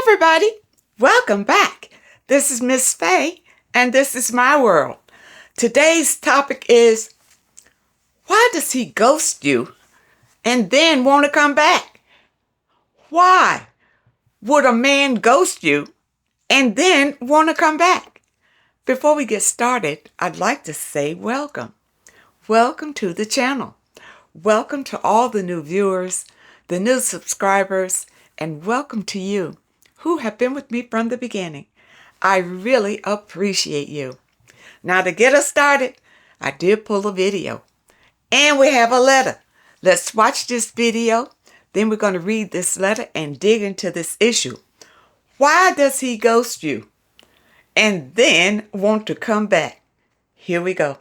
everybody, welcome back. This is Miss Faye, and this is my world. Today's topic is, why does he ghost you and then want to come back? Why would a man ghost you and then want to come back? Before we get started, I'd like to say welcome. Welcome to the channel. Welcome to all the new viewers, the new subscribers, and welcome to you who have been with me from the beginning. I really appreciate you. Now, to get us started, I did pull a video, and we have a letter. Let's watch this video, then we're going to read this letter and dig into this issue. Why does he ghost you and then want to come back? Here we go.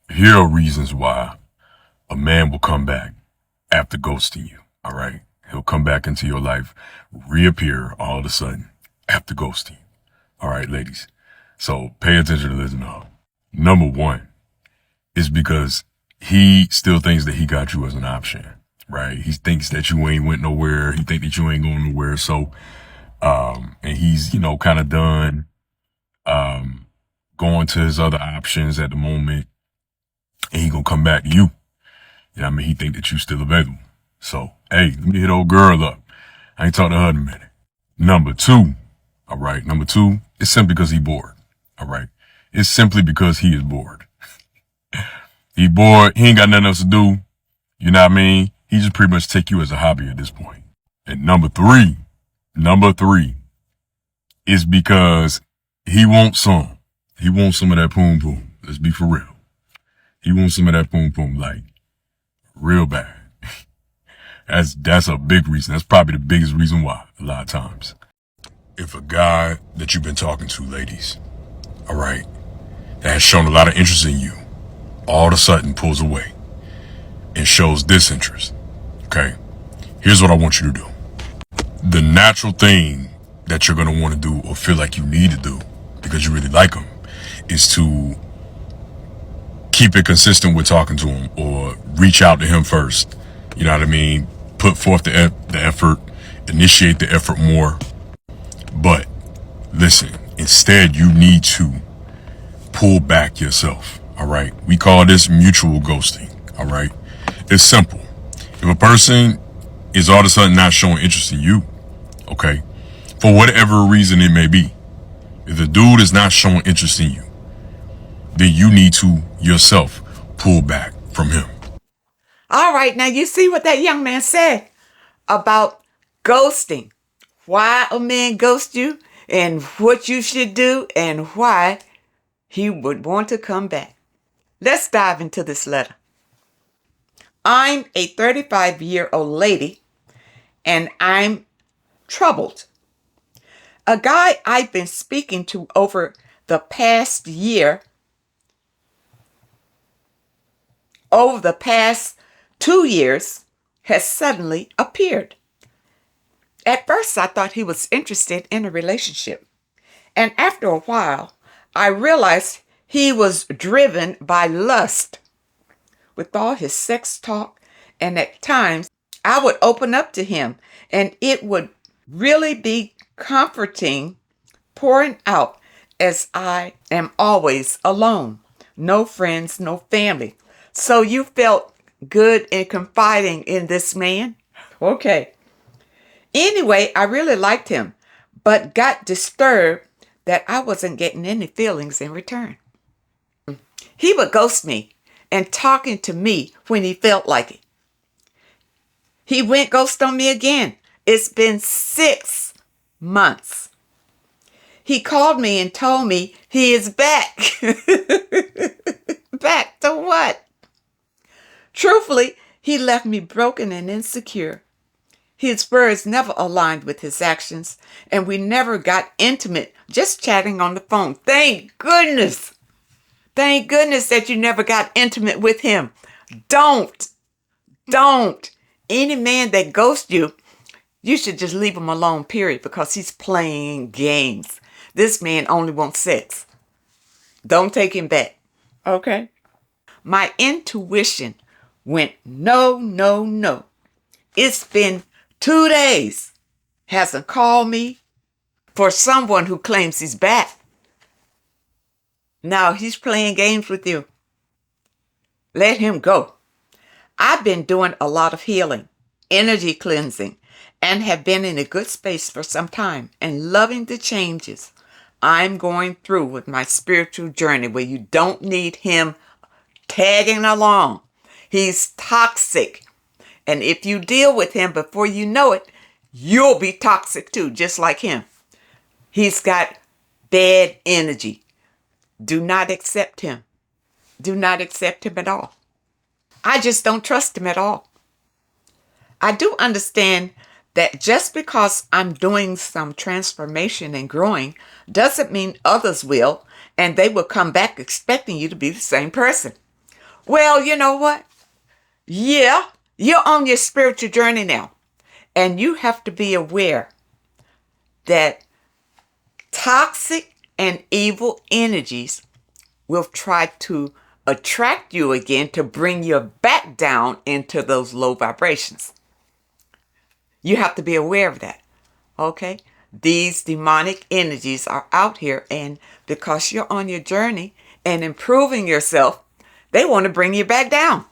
Here are reasons why a man will come back after ghosting you, all right? He'll come back into your life, reappear all of a sudden after ghosting you. All right, ladies. So pay attention to this now. Number one is because he still thinks that he got you as an option, right? He thinks that you ain't went nowhere. He thinks that you ain't going nowhere. So, and he's, kind of done, going to his other options at the moment, and he gonna come back to you. He think that you still available. So, hey, let me hit old girl up. I ain't talked to her in a minute. Number two, all right, it's simply because he bored, all right? It's simply because he is bored. He bored, he ain't got nothing else to do, you know what I mean? He just pretty much take you as a hobby at this point. And number three is because he wants some. He wants some of that poom poom. Let's be for real. He wants some of that poom poom, like, real bad. That's a big reason. That's probably the biggest reason why, a lot of times. If a guy that you've been talking to, ladies, all right, that has shown a lot of interest in you, all of a sudden pulls away and shows disinterest, okay, here's what I want you to do. The natural thing that you're going to want to do or feel like you need to do because you really like him is to keep it consistent with talking to him or reach out to him first. You know what I mean? Put forth the effort, initiate the effort more. But listen, instead you need to pull back yourself. All right. We call this mutual ghosting. All right. It's simple. If a person is all of a sudden not showing interest in you, okay, for whatever reason it may be, if the dude is not showing interest in you, then you need to yourself pull back from him. All right, now you see what that young man said about ghosting. Why a man ghosts you and what you should do and why he would want to come back. Let's dive into this letter. I'm a 35-year-old lady and I'm troubled. A guy I've been speaking to over the past 2 years has suddenly appeared. At first, I thought he was interested in a relationship. And after a while, I realized he was driven by lust. With all his sex talk, and at times, I would open up to him, and it would really be comforting, pouring out as I am always alone. No friends, no family. So you felt good in confiding in this man? Okay. Anyway, I really liked him, but got disturbed that I wasn't getting any feelings in return. He would ghost me and talking to me when he felt like it. He went ghost on me again. It's been 6 months. He called me and told me he is back. Back to what? Truthfully, he left me broken and insecure. His words never aligned with his actions, and we never got intimate, just chatting on the phone. Thank goodness. Thank goodness that you never got intimate with him. Don't. Any man that ghosts you, you should just leave him alone, period, because he's playing games. This man only wants sex. Don't take him back. Okay? My intuition went, no. It's been 2 days hasn't called me for someone who claims he's back. Now he's playing games with you. Let him go. I've been doing a lot of healing, energy cleansing, and have been in a good space for some time and loving the changes I'm going through with my spiritual journey, where you don't need him tagging along. He's toxic. And if you deal with him before you know it, you'll be toxic too, just like him. He's got bad energy. Do not accept him. Do not accept him at all. I just don't trust him at all. I do understand that just because I'm doing some transformation and growing doesn't mean others will, and they will come back expecting you to be the same person. Well, you know what? Yeah, you're on your spiritual journey now, and you have to be aware that toxic and evil energies will try to attract you again to bring you back down into those low vibrations. You have to be aware of that, okay? These demonic energies are out here, and because you're on your journey and improving yourself, they want to bring you back down.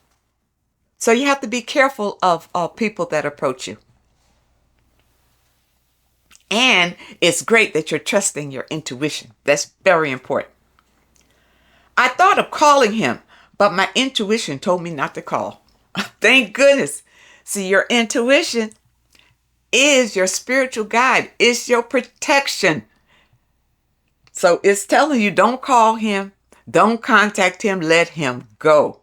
So you have to be careful of people that approach you. And it's great that you're trusting your intuition. That's very important. I thought of calling him, but my intuition told me not to call. Thank goodness. See, your intuition is your spiritual guide. It's your protection. So it's telling you don't call him, don't contact him, let him go.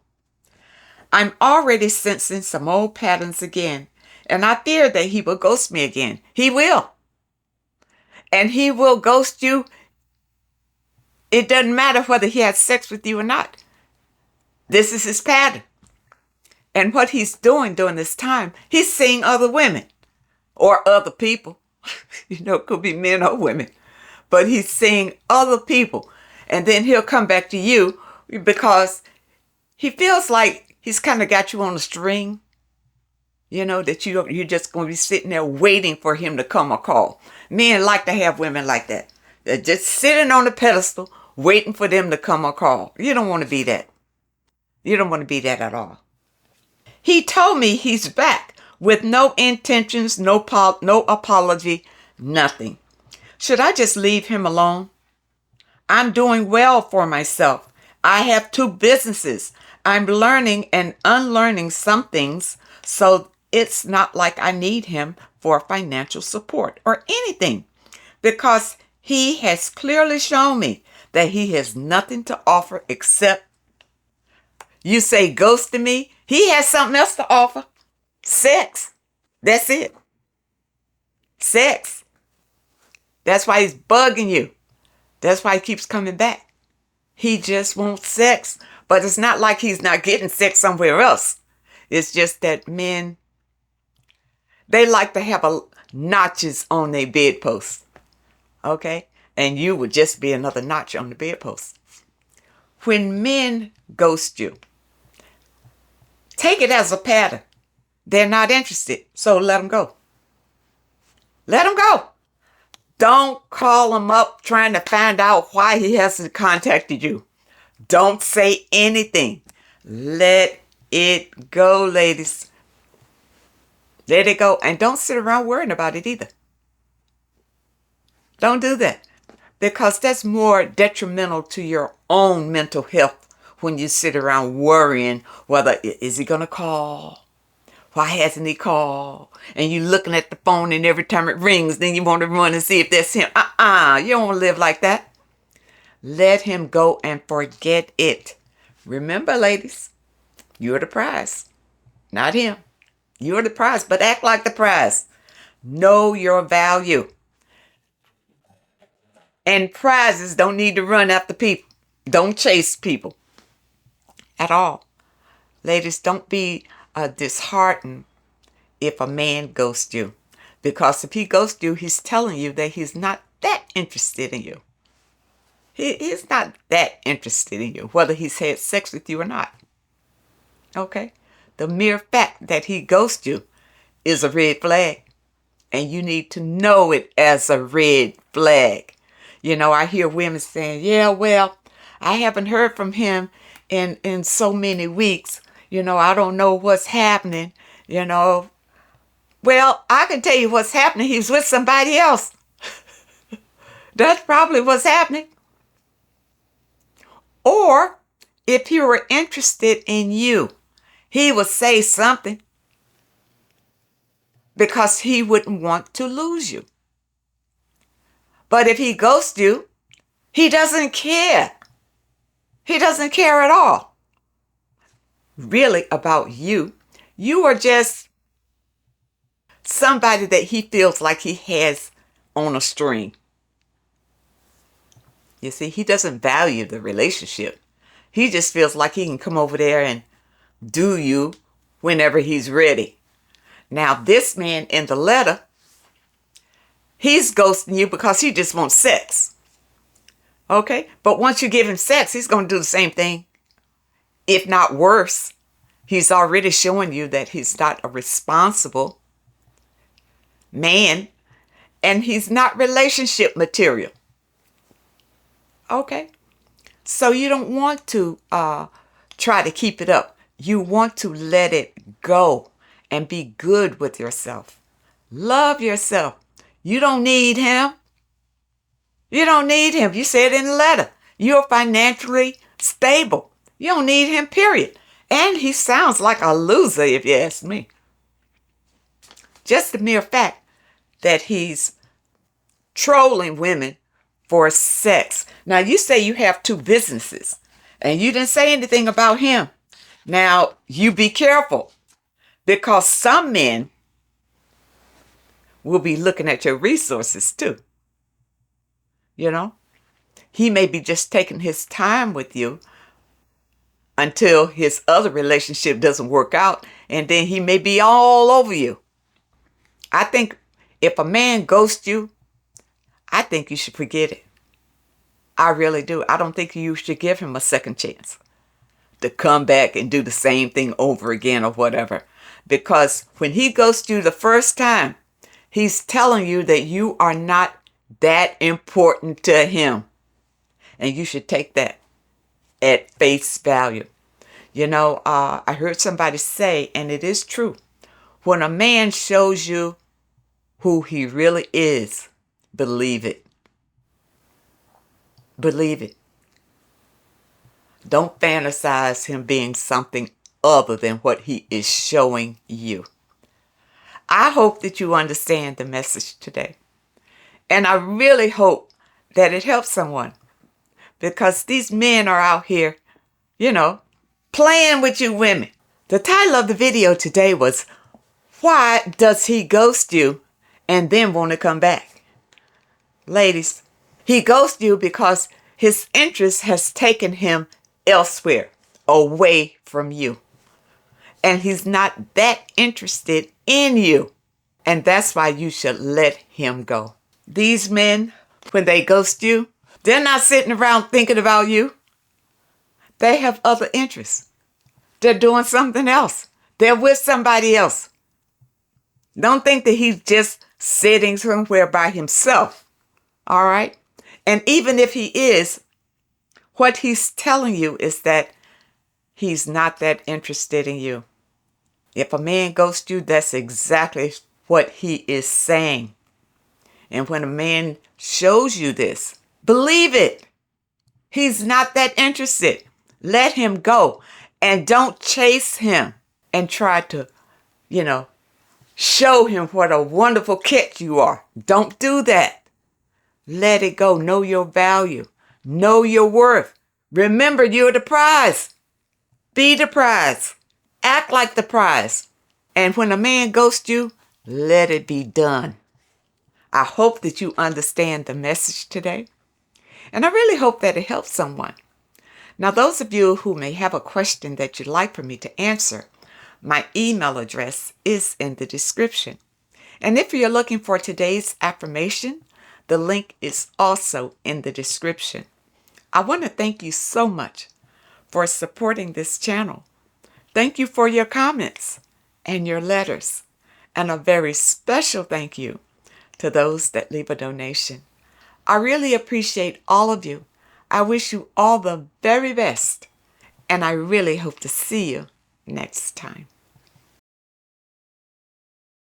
I'm already sensing some old patterns again, and I fear that he will ghost me again. He will. And he will ghost you. It doesn't matter whether he has sex with you or not. This is his pattern. And what he's doing during this time, he's seeing other women or other people. You know, it could be men or women. But he's seeing other people. And then he'll come back to you because he feels like he's kind of got you on a string. You know, that you're just going to be sitting there waiting for him to come or call. Men like to have women like that. They're just sitting on the pedestal waiting for them to come or call. You don't want to be that. You don't want to be that at all. He told me he's back with no intentions, no apology, nothing. Should I just leave him alone? I'm doing well for myself. I have 2 businesses. I'm learning and unlearning some things, so it's not like I need him for financial support or anything, because he has clearly shown me that he has nothing to offer except, you say ghosting me, he has something else to offer. Sex. That's it. Sex. That's why he's bugging you. That's why he keeps coming back. He just wants sex. But it's not like he's not getting sex somewhere else. It's just that men, they like to have notches on their bedpost. Okay? And you would just be another notch on the bedpost. When men ghost you, take it as a pattern. They're not interested, so let them go. Let them go. Don't call him up trying to find out why he hasn't contacted you. Don't say anything. Let it go, ladies. Let it go. And don't sit around worrying about it either. Don't do that. Because that's more detrimental to your own mental health when you sit around worrying whether is he going to call? Why hasn't he called? And you looking at the phone, and every time it rings, then you want to run and see if that's him. You don't want to live like that. Let him go and forget it. Remember, ladies, you're the prize, not him. You're the prize, but act like the prize. Know your value. And prizes don't need to run after people. Don't chase people at all. Ladies, don't be disheartened if a man ghosts you. Because if he ghosts you, he's telling you that he's not that interested in you. He's not that interested in you, whether he's had sex with you or not. Okay? The mere fact that he ghosts you is a red flag. And you need to know it as a red flag. I hear women saying, yeah, well, I haven't heard from him in so many weeks. I don't know what's happening. You know, well, I can tell you what's happening. He's with somebody else. That's probably what's happening. Or if he were interested in you, he would say something because he wouldn't want to lose you. But if he ghosts you, he doesn't care. He doesn't care at all. Really about you. You are just somebody that he feels like he has on a string. You see, he doesn't value the relationship. He just feels like he can come over there and do you whenever he's ready. Now, this man in the letter, he's ghosting you because he just wants sex. Okay? But once you give him sex, he's going to do the same thing. If not worse. He's already showing you that he's not a responsible man and he's not relationship material. Okay? So you don't want to try to keep it up. You want to let it go and be good with yourself. Love yourself. You don't need him. You don't need him. You said in the letter, you're financially stable. You don't need him, period. And he sounds like a loser, if you ask me. Just the mere fact that he's trolling women for sex. Now, you say you have 2 businesses, and you didn't say anything about him. Now, you be careful, because some men will be looking at your resources too. He may be just taking his time with you until his other relationship doesn't work out, and then he may be all over you. I think if a man ghosts you, I think you should forget it. I really do. I don't think you should give him a second chance to come back and do the same thing over again or whatever. Because when he ghosts you the first time, he's telling you that you are not that important to him. And you should take that at face value. I heard somebody say, and it is true, when a man shows you who he really is, believe it. Believe it. Don't fantasize him being something other than what he is showing you. I hope that you understand the message today. And I really hope that it helps someone. Because these men are out here, playing with you women. The title of the video today was, why does he ghost you and then want to come back? Ladies, he ghosts you because his interest has taken him elsewhere, away from you. And he's not that interested in you. And that's why you should let him go. These men, when they ghost you, they're not sitting around thinking about you. They have other interests. They're doing something else. They're with somebody else. Don't think that he's just sitting somewhere by himself. All right? And even if he is, what he's telling you is that he's not that interested in you. If a man ghosts you, that's exactly what he is saying. And when a man shows you this, believe it. He's not that interested. Let him go. And don't chase him and try to, show him what a wonderful catch you are. Don't do that. Let it go. Know your value. Know your worth. Remember, you're the prize. Be the prize. Act like the prize. And when a man ghosts you, let it be done. I hope that you understand the message today. And I really hope that it helps someone. Now, those of you who may have a question that you'd like for me to answer, my email address is in the description. And if you're looking for today's affirmation, the link is also in the description. I want to thank you so much for supporting this channel. Thank you for your comments and your letters. And a very special thank you to those that leave a donation. I really appreciate all of you. I wish you all the very best. And I really hope to see you next time.